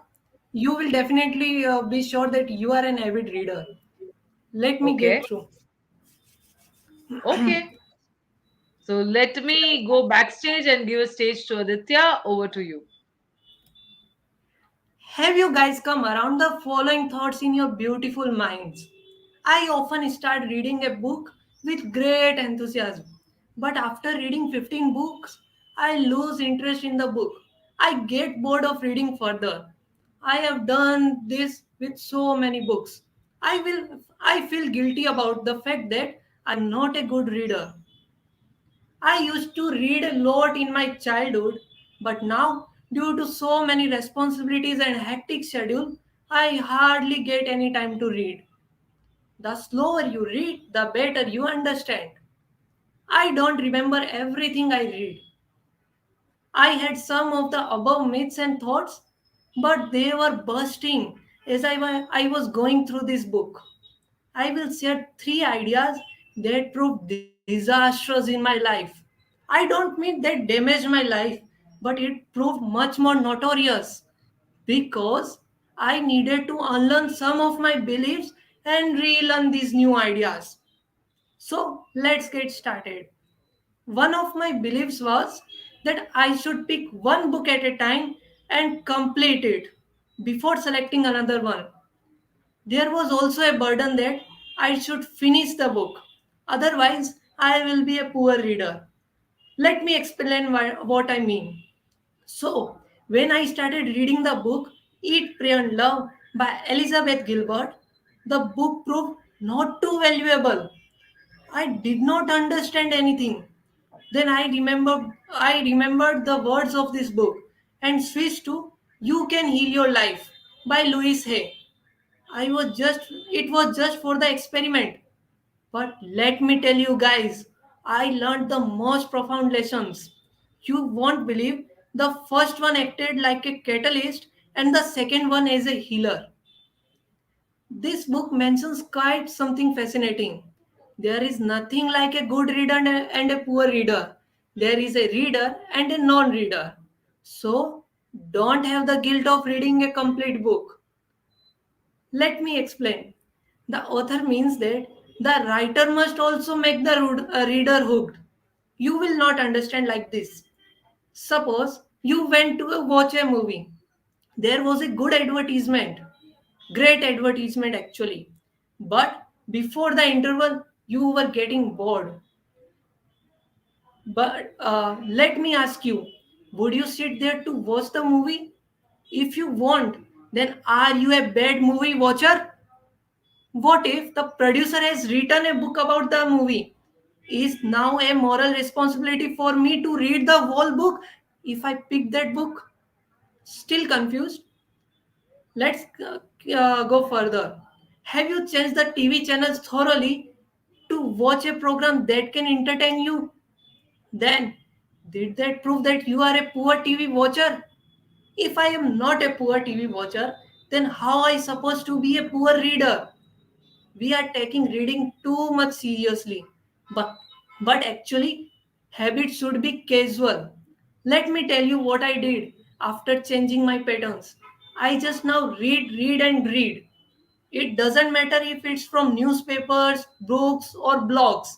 you will definitely be sure that you are an avid reader. Let me Okay. get through. Okay. So let me go backstage and give a stage to Aditya. Over to you. Have you guys come around the following thoughts in your beautiful minds? I often start reading a book with great enthusiasm, but after reading 15 books, I lose interest in the book. I get bored of reading further. I have done this with so many books. I feel guilty about the fact that I'm not a good reader. I used to read a lot in my childhood, but now, due to so many responsibilities and hectic schedule, I hardly get any time to read. The slower you read, the better you understand. I don't remember everything I read. I had some of the above myths and thoughts, but they were bursting as I was going through this book. I will share three ideas that proved disastrous in my life. I don't mean they damaged my life, but it proved much more notorious because I needed to unlearn some of my beliefs and relearn these new ideas. So let's get started. One of my beliefs was that I should pick one book at a time and complete it before selecting another one. There was also a burden that I should finish the book. Otherwise, I will be a poor reader. Let me explain what I mean. So, when I started reading the book Eat, Pray and Love by Elizabeth Gilbert, the book proved not too valuable. I did not understand anything. Then I remembered the words of this book and switched to You Can Heal Your Life by Louise Hay. It was just for the experiment. But let me tell you guys, I learned the most profound lessons. You won't believe the first one acted like a catalyst and the second one as a healer. This book mentions quite something fascinating. There is nothing like a good reader and a poor reader. There is a reader and a non reader. So, don't have the guilt of reading a complete book. Let me explain. The author means that the writer must also make the reader hooked. You will not understand like this. Suppose you went to watch a movie. There was a good advertisement, great advertisement actually. But before the interval, you were getting bored. But let me ask you, would you sit there to watch the movie? If you won't, then are you a bad movie watcher? What if the producer has written a book about the movie? Is now a moral responsibility for me to read the whole book if I pick that book? Still confused? Let's go further. Have you changed the TV channels thoroughly to watch a program that can entertain you? Then, did that prove that you are a poor TV watcher? If I am not a poor TV watcher, then how I supposed to be a poor reader? We are taking reading too much seriously. But actually, habit should be casual. Let me tell you what I did after changing my patterns. I just now read, and read. It doesn't matter if it's from newspapers, books, or blogs.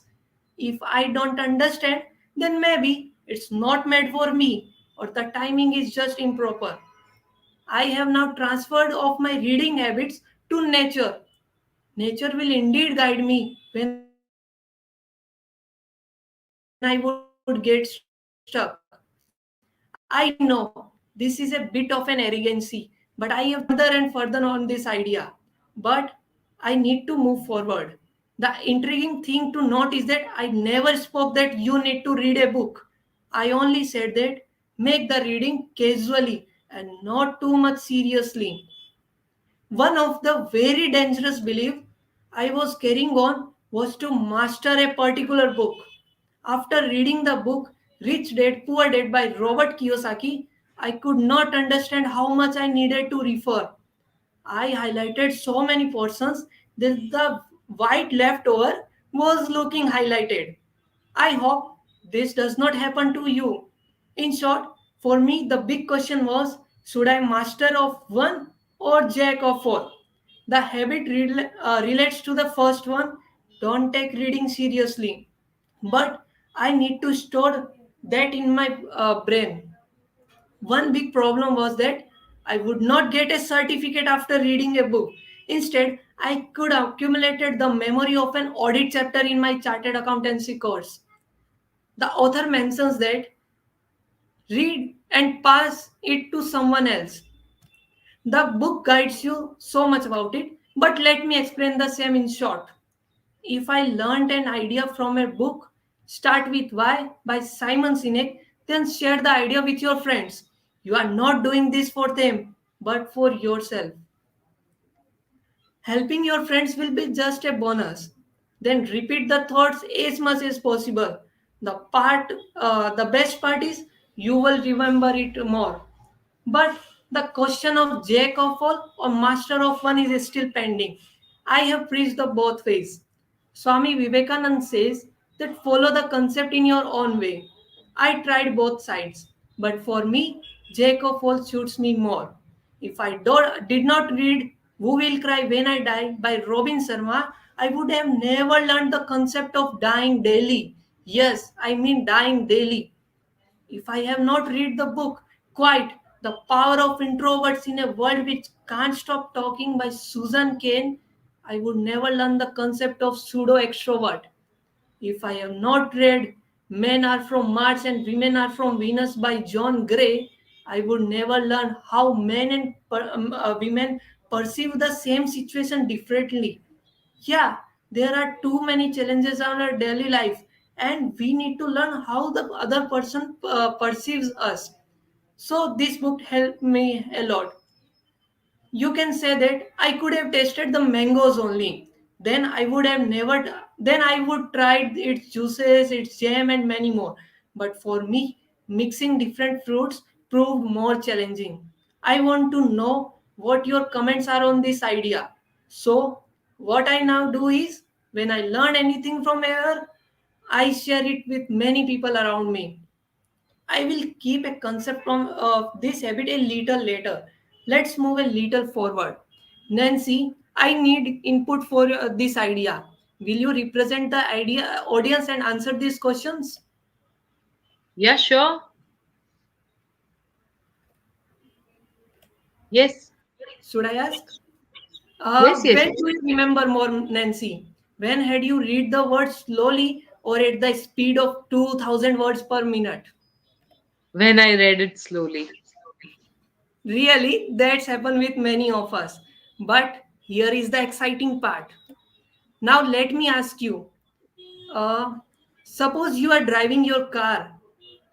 If I don't understand, then maybe it's not made for me or the timing is just improper. I have now transferred of my reading habits to nature. Nature will indeed guide me when I would get stuck. I know this is a bit of an arrogancy, but I have now moved further and further on this idea. But I need to move forward. The intriguing thing to note is that I never spoke that you need to read a book. I only said that make the reading casually and not too much seriously. One of the very dangerous beliefs I was carrying on was to master a particular book. After reading the book Rich Dad Poor Dad by Robert Kiyosaki, I could not understand how much I needed to refer. I highlighted so many portions that the white left over was too much for me. was looking highlighted. I hope this does not happen to you. In short, for me, the big question was, should I master of one or jack of all? The habit relates to the first one. Don't take reading seriously. But I need to store that in my brain. One big problem was that I would not get a certificate after reading a book. Instead, I could accumulated the memory of an audit chapter in my chartered accountancy course. The author mentions that read and pass it to someone else. The book guides you so much about it, but let me explain the same in short. If I learned an idea from a book, start with Why by Simon Sinek, then share the idea with your friends. You are not doing this for them, but for yourself. Helping your friends will be just a bonus. Then repeat the thoughts as much as possible. The best part is you will remember it more. But the question of jack of all or master of one is still pending. I have preached the both ways. Swami Vivekanand says that follow the concept in your own way. I tried both sides, but for me, jack of all suits me more. If did not read Who Will Cry When I Die by Robin Sharma, I would have never learned the concept of dying daily. Yes, I mean dying daily. If I have not read the book Quite The Power of Introverts in a World Which Can't Stop Talking by Susan Cain, I would never learn the concept of pseudo extrovert. If I have not read Men Are From Mars and Women Are From Venus by John Gray, I would never learn how men and women perceive the same situation differently. Yeah, there are too many challenges on our daily life, and we need to learn how the other person perceives us. So, this book helped me a lot. You can say that I could have tasted the mangoes only. Then I would have never, then I would tried its juices, its jam, and many more. But for me, mixing different fruits proved more challenging. I want to know what your comments are on this idea. So, what I now do is when I learn anything from here, I share it with many people around me. I will keep a concept from this habit a little later. Let's move a little forward. Nancy, I need input for this idea. Will you represent the idea audience and answer these questions? Yeah, sure. Yes. Should I ask? Yes, yes, When yes. do you remember more, Nancy? When had you read the words slowly or at the speed of 2000 words per minute? When I read it slowly. Really, that's happened with many of us. But here is the exciting part. Now let me ask you, Uh, suppose you are driving your car.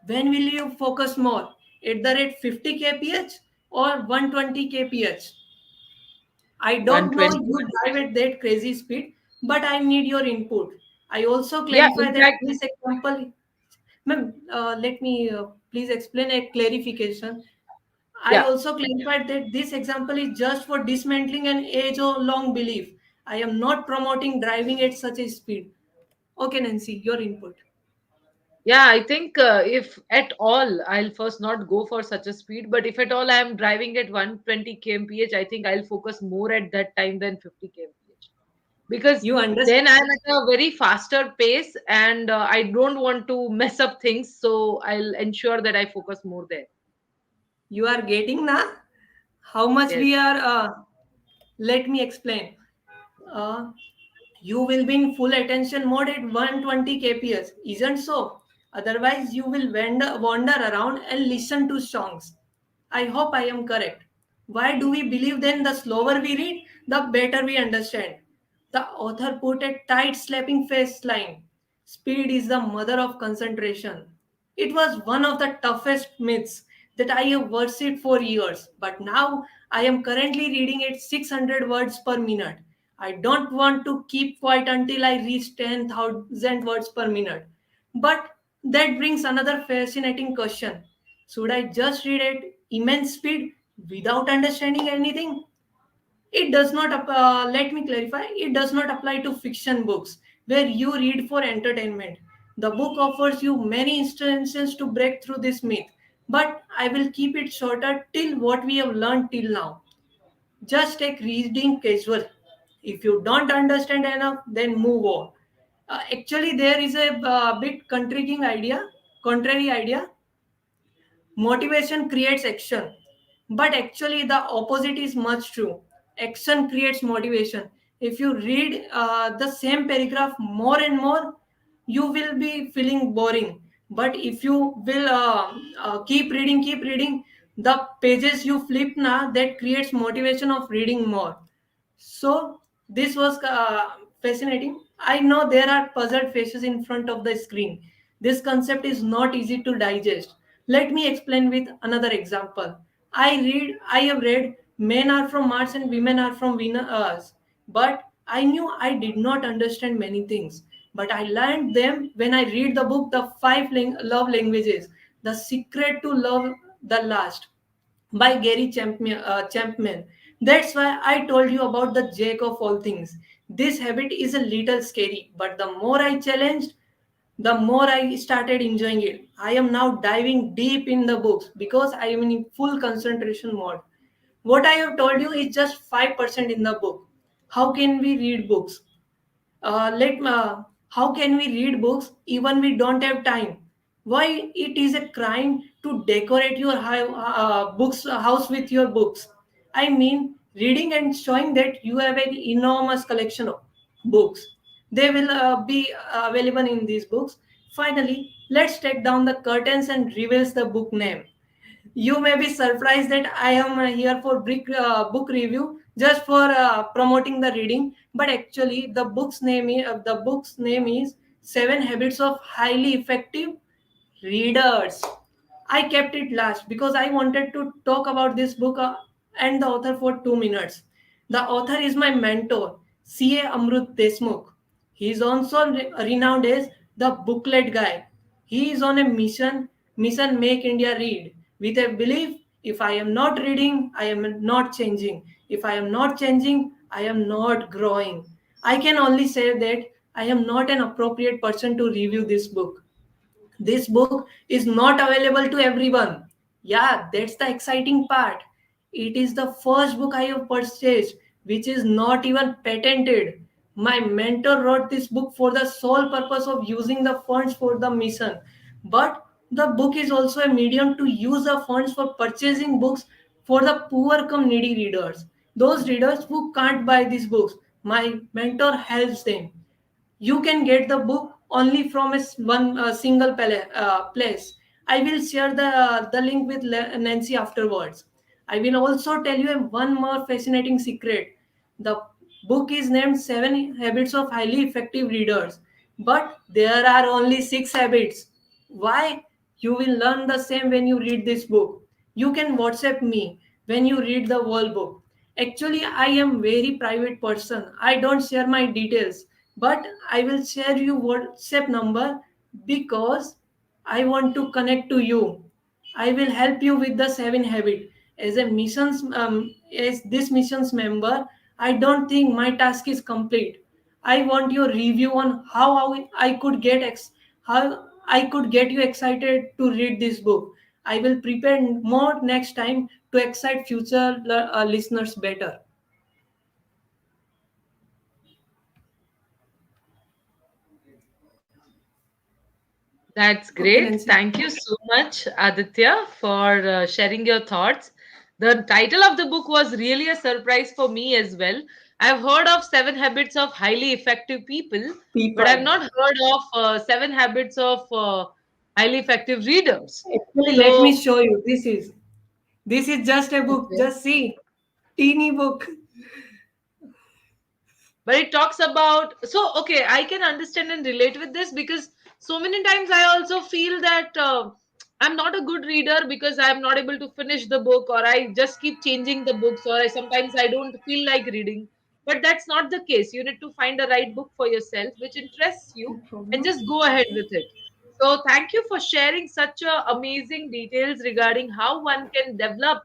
When will you focus more? At the rate 50 kph or 120 kph? I don't know 120. you drive at that crazy speed, but I need your input. I also Yeah, clarify in that fact, this example, ma'am, let me please explain a clarification. I yeah. also clarified that this example is just for dismantling an age-long belief. I am not promoting driving at such a speed. Okay, Nancy, your input. Yeah, I think if at all, I'll first not go for such a speed, but if at all I'm driving at 120 kmph, I think I'll focus more at that time than 50 kmph. Because You then understand? I'm at a very faster pace and I don't want to mess up things, so I'll ensure that I focus more there. You are getting na? How much Yes. we are? Let me explain. Uh, you will be in full attention mode at 120 kps, isn't so? Otherwise, you will wander around and listen to songs. I hope I am correct. Why do we believe then the slower we read, the better we understand? The author put a tight slapping face line. Speed is the mother of concentration. It was one of the toughest myths that I have worshipped for years, but now I am currently reading at 600 words per minute. I don't want to keep quiet until I reach 10,000 words per minute. But that brings another fascinating question. Should I just read at immense speed without understanding anything? It does not, let me clarify, it does not apply to fiction books. where you read for entertainment. The book offers you many instances to break through this myth, but I will keep it shorter till what we have learned till now. Just take reading casual. If you don't understand enough, then move on. Actually, there is a bit contrary idea. Motivation creates action, but actually the opposite is much true. Action creates motivation. If you read the same paragraph more and more, you will be feeling boring. But if you will keep reading, the pages you flip now, that creates motivation of reading more. So this was fascinating. I know there are puzzled faces in front of the screen. This concept is not easy to digest. Let me explain with another example. I have read men are from Mars and women are from Venus, but I knew I did not understand many things. But I learned them when I read the book, The Love Languages, The Secret to Love the Last by Gary Champman. That's why I told you about the jack of all things. This habit is a little scary, but the more I challenged, the more I started enjoying it. I am now diving deep in the books because I am in full concentration mode. What I have told you is just 5% in the book. How can we read books? Let How can we read books even we don't have time? Why it is a crime to decorate your books house with your books? I mean, reading and showing that you have an enormous collection of books. They will be available in these books. Finally, let's take down the curtains and reveals the book name. You may be surprised that I am here for book review just for promoting the reading, but actually the book's name is Seven Habits of Highly Effective Readers. I kept it last because I wanted to talk about this book and the author for 2 minutes. The author is my mentor, C.A. Amrut Desmukh. He is also renowned as the booklet guy. He is on a mission Make India Read, with a belief if I am not reading, I am not changing. If I am not changing, I am not growing. I can only say that I am not an appropriate person to review this book. This book is not available to everyone. Yeah, that's the exciting part. It is the first book I have purchased which is not even patented. My mentor wrote this book for the sole purpose of using the funds for the mission, but the book is also a medium to use the funds for purchasing books for the poor come needy readers, those readers who can't buy these books. My mentor helps them. You can get the book only from one single place. I will share the link with Nancy afterwards. I will also tell you one more fascinating secret. The book is named Seven Habits of Highly Effective Readers, but there are only six habits. Why? You will learn the same when you read this book. You can WhatsApp me when you read the whole book. Actually, I am very private person. I don't share my details, but I will share you WhatsApp number because I want to connect to you. I will help you with the seven habit. As this missions member, I don't think my task is complete. I want your review on how I could how I could get you excited to read this book. I will prepare more next time to excite future listeners better. That's Okay, great. Nancy. Thank you so much, Aditya, for sharing your thoughts. The title of the book was really a surprise for me as well. I've heard of Seven Habits of Highly Effective People, but I've People. not heard of Seven Habits of Highly Effective Readers. Actually, let me So, show you. This is just a book. okay. Just see, teeny book. But it talks about, so okay, I can understand and relate with this because so many times I also feel that I'm not a good reader because I'm not able to finish the book, or I just keep changing the books, or sometimes I don't feel like reading. But that's not the case. You need to find the right book for yourself which interests you No and problem. just go ahead with it. So thank you for sharing such amazing details regarding how one can develop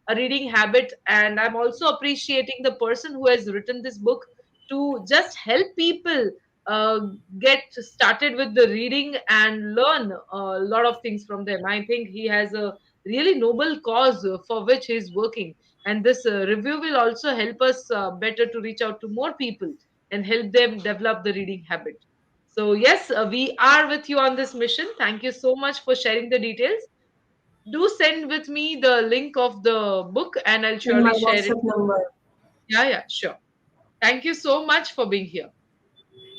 a reading habit. And I'm also appreciating the person who has written this book to just help people uh, get started with the reading and learn a lot of things from them. I think he has a really noble cause for which he is working. And this review will also help us better to reach out to more people and help them develop the reading habit. So, yes, we are with you on this mission. Thank you so much for sharing the details. Do send with me the link of the book and I'll And my surely share it. WhatsApp number. Yeah, yeah, sure. Thank you so much for being here.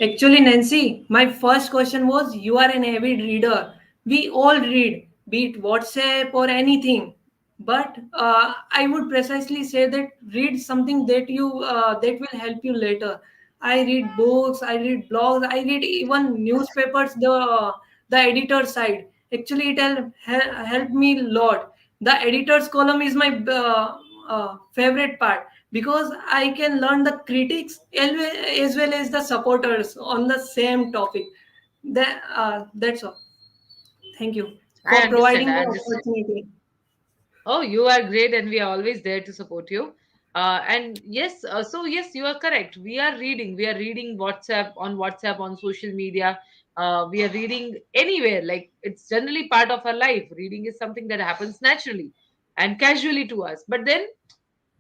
Actually, Nancy, my first question was you are an avid reader. We all read, be it WhatsApp or anything. But I would precisely say that read something that will help you later. I read books, I read blogs, I read even newspapers. The editor side actually it helped me a lot. The editor's column is my favorite part because I can learn the critics as well as the supporters on the same topic. That's all. Thank you I for understand. providing I the understand. opportunity. Oh, you are great, and we are always there to support you. And yes, so yes, you are correct. We are reading. We are reading WhatsApp, on social media. We are reading anywhere. Like it's generally part of our life. Reading is something that happens naturally and casually to us. But then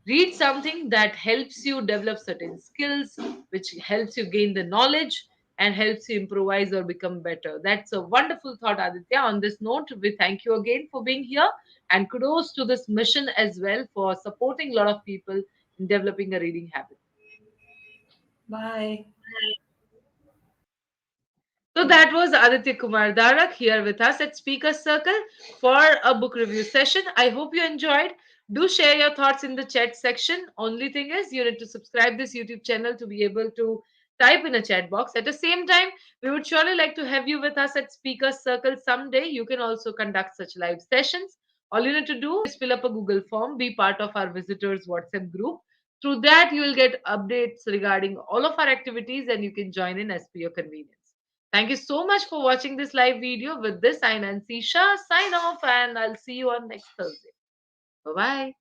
read something that helps you develop certain skills, which helps you gain the knowledge and helps you improvise or become better. That's a wonderful thought, Aditya. On this note, we thank you again for being here and kudos to this mission as well for supporting a lot of people in developing a reading habit. Bye. So that was Aditya Kumar Darak here with us at Speaker Circle for a book review session. I hope you enjoyed. Do share your thoughts in the chat section. Only thing is, you need to subscribe this YouTube channel to be able to type in a chat box. At the same time, we would surely like to have you with us at Speaker Circle someday. You can also conduct such live sessions. All you need to do is fill up a Google form, be part of our visitors WhatsApp group. Through that, you will get updates regarding all of our activities and you can join in as per your convenience. Thank you so much for watching this live video. With this, I'm Nancy Shah. Sign off and I'll see you on next Thursday. Bye bye.